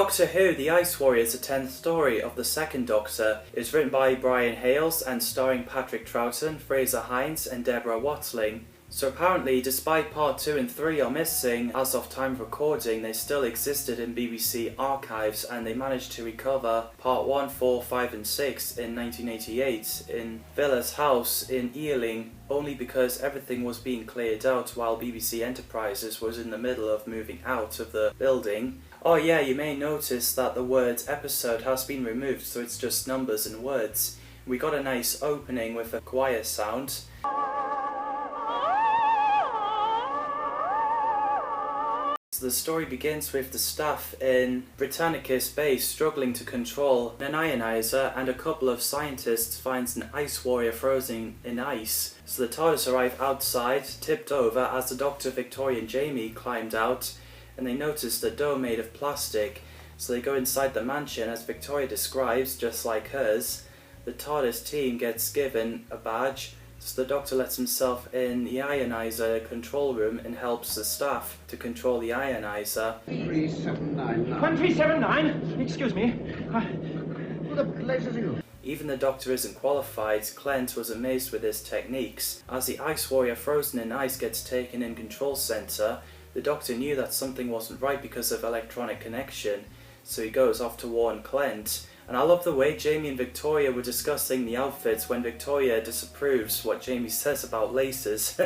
Doctor Who The Ice Warriors, the 10th story of the second Doctor, is written by Brian Hales and starring Patrick Troughton, Fraser Hines and Deborah Watling. So apparently, despite part 2 and 3 are missing as of time of recording, they still existed in BBC archives and they managed to recover part 1, 4, 5 and 6 in 1988 in Villa's house in Ealing, only because everything was being cleared out while BBC Enterprises was in the middle of moving out of the building. Oh yeah, you may notice that the word episode has been removed, so it's just numbers and words. We got a nice opening with a choir sound. So the story begins with the staff in Britannicus base struggling to control an ionizer, and a couple of scientists finds an ice warrior frozen in ice. So the TARDIS arrive outside, tipped over, as the Doctor, Victoria and Jamie climbed out, and they notice the door made of plastic. So they go inside the mansion as Victoria describes, just like hers. The TARDIS team gets given a badge. So the Doctor lets himself in the ionizer control room and helps the staff to control the ionizer. 1379. 1379? Excuse me. Who the blazes are you? Even the Doctor isn't qualified. Clint was amazed with his techniques. As the Ice Warrior frozen in ice gets taken in control center, the Doctor knew that something wasn't right because of electronic connection, so he goes off to warn Clint. And I love the way Jamie and Victoria were discussing the outfits when Victoria disapproves what Jamie says about laces.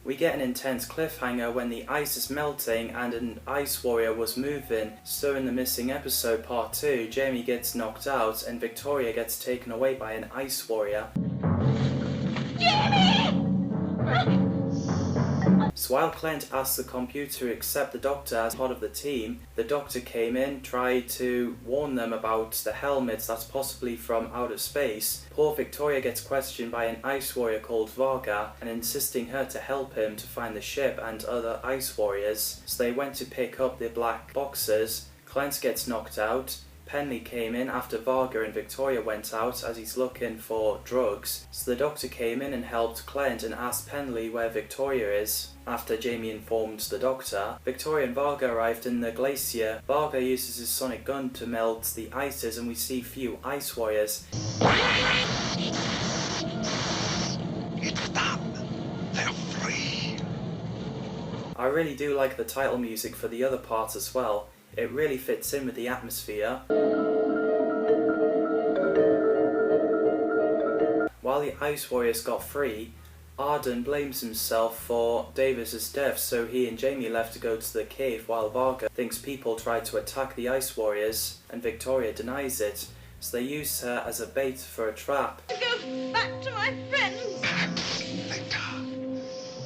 We get an intense cliffhanger when the ice is melting and an ice warrior was moving. So in the missing episode part 2, Jamie gets knocked out and Victoria gets taken away by an ice warrior. Jamie! So while Clint asked the computer to accept the Doctor as part of the team, the Doctor came in, tried to warn them about the helmets that's possibly from outer space. Poor Victoria gets questioned by an ice warrior called Varga and insisting her to help him to find the ship and other ice warriors. So they went to pick up the black boxes. Clint gets knocked out. Penley came in after Varga and Victoria went out as he's looking for drugs. So the Doctor came in and helped Clint and asked Penley where Victoria is. After Jamie informed the Doctor, Victoria and Varga arrived in the glacier. Varga uses his sonic gun to melt the ices and we see few ice warriors. It's done. They're free. I really do like the title music for the other parts as well. It really fits in with the atmosphere. While the Ice Warriors got free, Arden blames himself for Davis's death, so he and Jamie left to go to the cave while Varga thinks people tried to attack the Ice Warriors and Victoria denies it, so they use her as a bait for a trap. Go back to my friends. Perhaps later.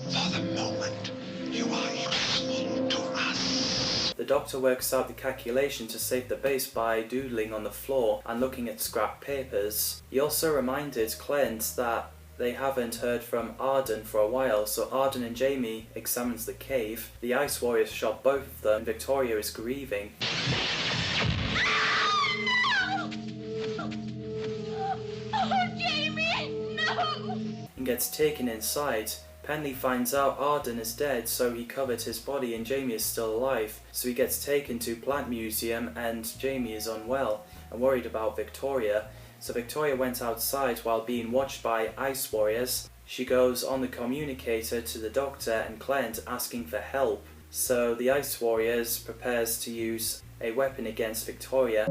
For the moment, you are useful to us. The Doctor works out the calculation to save the base by doodling on the floor and looking at scrap papers. He also reminded Clint that they haven't heard from Arden for a while, so Arden and Jamie examines the cave. The Ice Warriors shot both of them and Victoria is grieving. No! Oh, Jamie, no! And gets taken inside. Penley finds out Arden is dead, so he covered his body and Jamie is still alive. So he gets taken to Plant Museum and Jamie is unwell and worried about Victoria. So Victoria went outside while being watched by Ice Warriors. She goes on the communicator to the Doctor and Clint asking for help. So the Ice Warriors prepares to use a weapon against Victoria.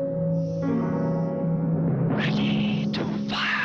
Ready to fire.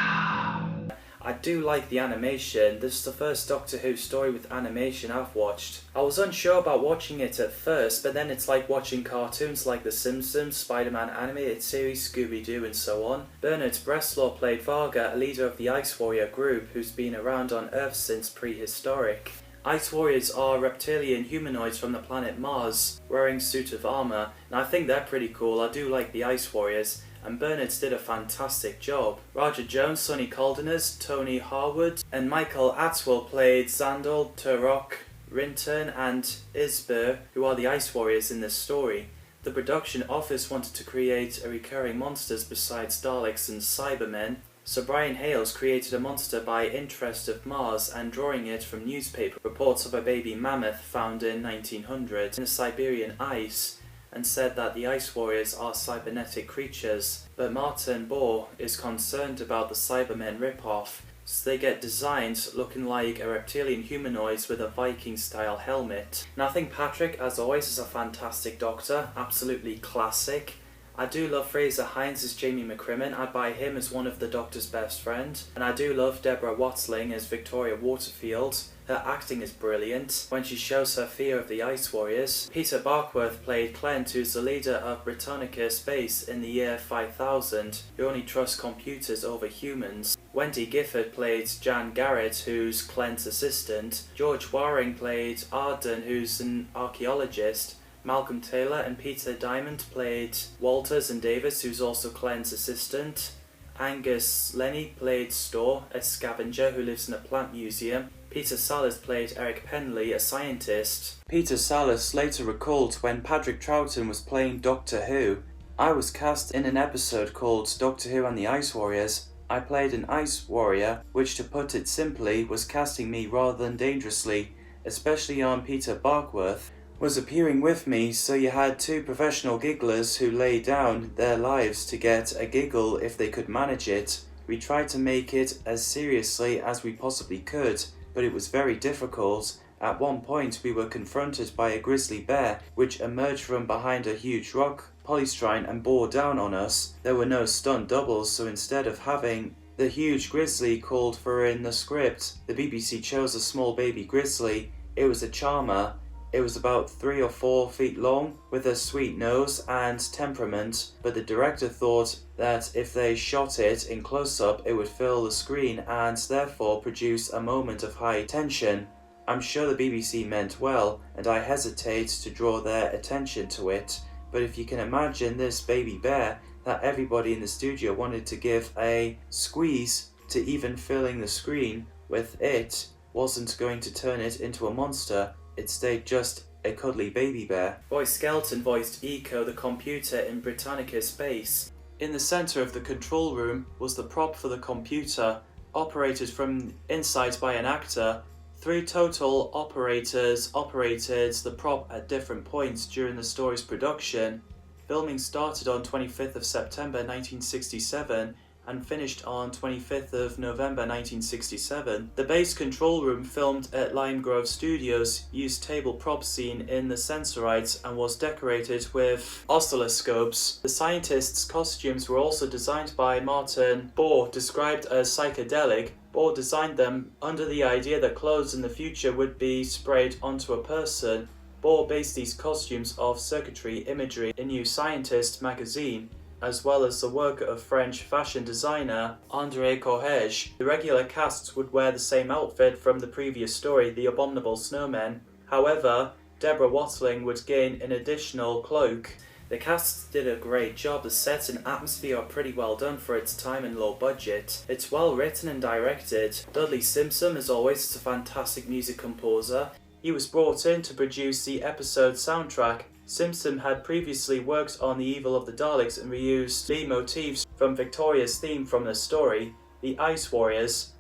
I do like the animation. This is the first Doctor Who story with animation I've watched. I was unsure about watching it at first, but then it's like watching cartoons like The Simpsons, Spider-Man animated series, Scooby-Doo and so on. Bernard Bresslaw played Varga, a leader of the Ice Warrior group who's been around on Earth since prehistoric. Ice Warriors are reptilian humanoids from the planet Mars, wearing suit of armour, and I think they're pretty cool. I do like the Ice Warriors. And Bernard's did a fantastic job. Roger Jones, Sonny Caldenas, Tony Harwood, and Michael Atwell played Zandal, Turok, Rinton, and Isbur, who are the Ice Warriors in this story. The production office wanted to create a recurring monsters besides Daleks and Cybermen, so Brian Hales created a monster by interest of Mars and drawing it from newspaper reports of a baby mammoth found in 1900 in the Siberian ice. and said that the Ice Warriors are cybernetic creatures, but Martin Bohr is concerned about the Cybermen ripoff, so they get designs looking like a reptilian humanoids with a Viking-style helmet. And I think Patrick, as always, is a fantastic Doctor, absolutely classic. I do love Fraser Hines as Jamie McCrimmon. I buy him as one of the Doctor's best friend. And I do love Deborah Watling as Victoria Waterfield. Her acting is brilliant when she shows her fear of the Ice Warriors. Peter Barkworth played Clent, who's the leader of Britannica Space in the year 5000, who only trusts computers over humans. Wendy Gifford played Jan Garrett, who's Clent's assistant. George Waring played Arden, who's an archaeologist. Malcolm Taylor and Peter Diamond played Walters and Davis, who's also Clent's assistant. Angus Lenny played Storr, a scavenger who lives in a plant museum. Peter Sallis played Eric Penley, a scientist. Peter Sallis later recalled when Patrick Troughton was playing Doctor Who, "I was cast in an episode called Doctor Who and the Ice Warriors. I played an Ice Warrior, which to put it simply was casting me rather than dangerously, especially on Peter Barkworth. Was appearing with me, so you had two professional gigglers who lay down their lives to get a giggle if they could manage it. We tried to make it as seriously as we possibly could, but it was very difficult. At one point we were confronted by a grizzly bear, which emerged from behind a huge rock polystrine and bore down on us. There were no stunt doubles, so instead of having the huge grizzly called for in the script, the BBC chose a small baby grizzly. It was a charmer. It was about 3 or 4 feet long, with a sweet nose and temperament, but the director thought that if they shot it in close-up it would fill the screen and therefore produce a moment of high tension. I'm sure the BBC meant well, and I hesitate to draw their attention to it, but if you can imagine this baby bear that everybody in the studio wanted to give a squeeze to even filling the screen with, it wasn't going to turn it into a monster. It stayed just a cuddly baby bear." Roy Skelton voiced Eco, the computer in Britannica Space. In the centre of the control room was the prop for the computer, operated from inside by an actor. 3 total operators operated the prop at different points during the story's production. Filming started on 25th of September 1967 and finished on 25th of November 1967. The base control room, filmed at Lime Grove Studios, used table prop scene in the Sensorites and was decorated with oscilloscopes. The scientists' costumes were also designed by Martin Bohr, described as psychedelic. Bohr designed them under the idea that clothes in the future would be sprayed onto a person. Bohr based these costumes off circuitry imagery in New Scientist magazine, as well as the work of French fashion designer André Corrège. The regular casts would wear the same outfit from the previous story, The Abominable Snowmen. However, Deborah Watling would gain an additional cloak. The cast did a great job. The sets and atmosphere are pretty well done for its time and low budget. It's well written and directed. Dudley Simpson, as always, is a fantastic music composer. He was brought in to produce the episode soundtrack. Simpson had previously worked on The Evil of the Daleks and reused lead motifs from Victoria's theme from the story, The Ice Warriors.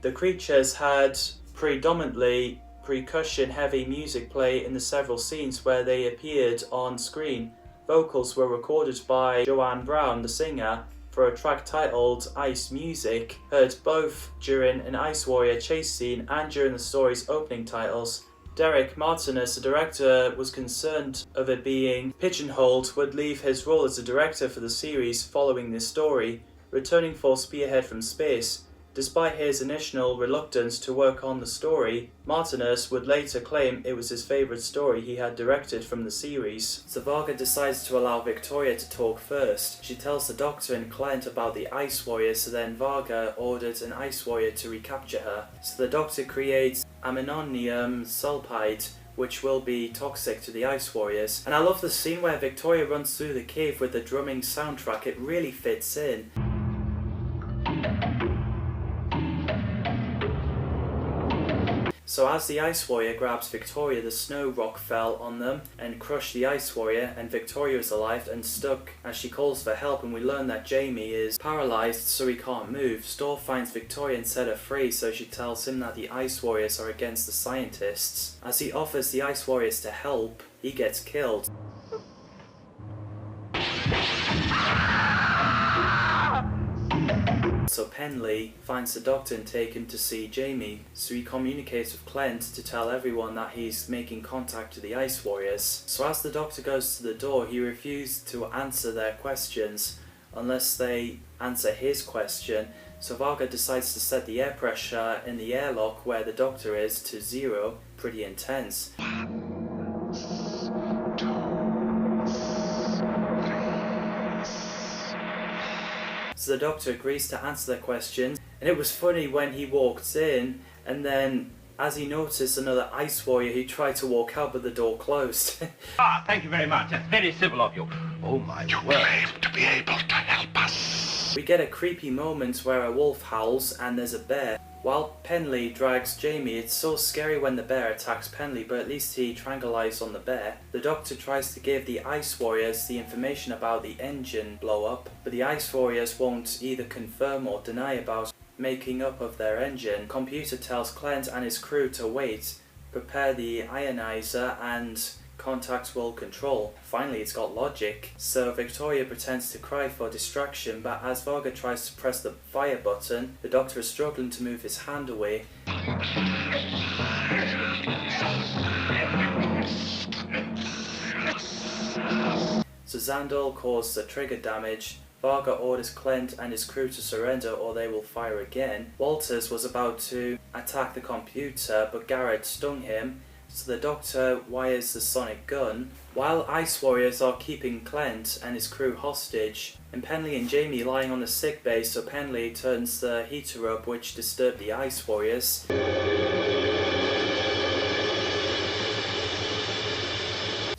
The creatures had predominantly percussion-heavy music play in the several scenes where they appeared on screen. Vocals were recorded by Joanne Brown, the singer, for a track titled Ice Music, heard both during an Ice Warrior chase scene and during the story's opening titles. Derek Martinez, the director, was concerned of it being pigeonholed, would leave his role as a director for the series following this story, returning for Spearhead from Space. Despite his initial reluctance to work on the story, Martinez would later claim it was his favourite story he had directed from the series. So Varga decides to allow Victoria to talk first. She tells the Doctor and Clent about the Ice Warrior, so then Varga orders an Ice Warrior to recapture her. So the Doctor creates ammonium sulfide, which will be toxic to the Ice Warriors. And I love the scene where Victoria runs through the cave with the drumming soundtrack. It really fits in. So as the Ice Warrior grabs Victoria, the snow rock fell on them and crushed the Ice Warrior, and Victoria is alive and stuck as she calls for help, and we learn that Jamie is paralysed so he can't move. Storr finds Victoria and set her free, so she tells him that the Ice Warriors are against the scientists. As he offers the Ice Warriors to help, he gets killed. So Penley finds the Doctor and take him to see Jamie. So he communicates with Clint to tell everyone that he's making contact with the Ice Warriors. So as the Doctor goes to the door, he refuses to answer their questions unless they answer his question. So Varga decides to set the air pressure in the airlock where the Doctor is to 0, pretty intense. So the Doctor agrees to answer their questions, and it was funny when he walked in, and then as he noticed another Ice Warrior, he tried to walk out but the door closed. Thank you very much. That's very civil of you. Oh, my You word. claim to be able to help us. We get a creepy moment where a wolf howls and there's a bear. While Penley drags Jamie, it's so scary when the bear attacks Penley, but at least he tranquilizes on the bear. The Doctor tries to give the Ice Warriors the information about the engine blow-up, but the Ice Warriors won't either confirm or deny about making up of their engine. Computer tells Clint and his crew to wait, prepare the ionizer, and contact will control. Finally, it's got logic. So Victoria pretends to cry for distraction, but as Varga tries to press the fire button, the Doctor is struggling to move his hand away. So Xandol caused the trigger damage. Varga orders Clint and his crew to surrender or they will fire again. Walters was about to attack the computer, but Garrett stung him. So the Doctor wires the sonic gun, while Ice Warriors are keeping Clint and his crew hostage, and Penley and Jamie lying on the sick bay, so Penley turns the heater up, which disturbed the Ice Warriors.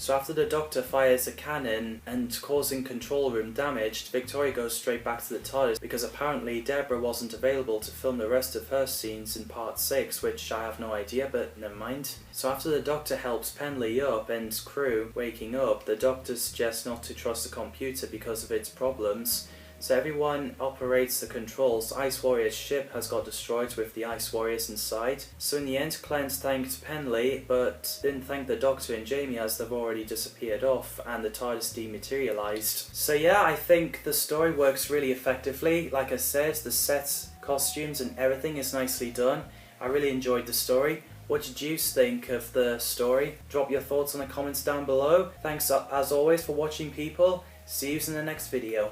So after the Doctor fires a cannon and causing control room damage, Victoria goes straight back to the TARDIS because apparently Deborah wasn't available to film the rest of her scenes in part 6, which I have no idea, but never mind. So after the Doctor helps Penley up and crew waking up, the Doctor suggests not to trust the computer because of its problems. So everyone operates the controls. Ice Warrior's ship has got destroyed with the Ice Warriors inside. So in the end, Clint thanked Penley, but didn't thank the Doctor and Jamie as they've already disappeared off and the TARDIS dematerialised. So yeah, I think the story works really effectively. Like I said, the sets, costumes and everything is nicely done. I really enjoyed the story. What did you think of the story? Drop your thoughts in the comments down below. Thanks as always for watching, people. See you in the next video.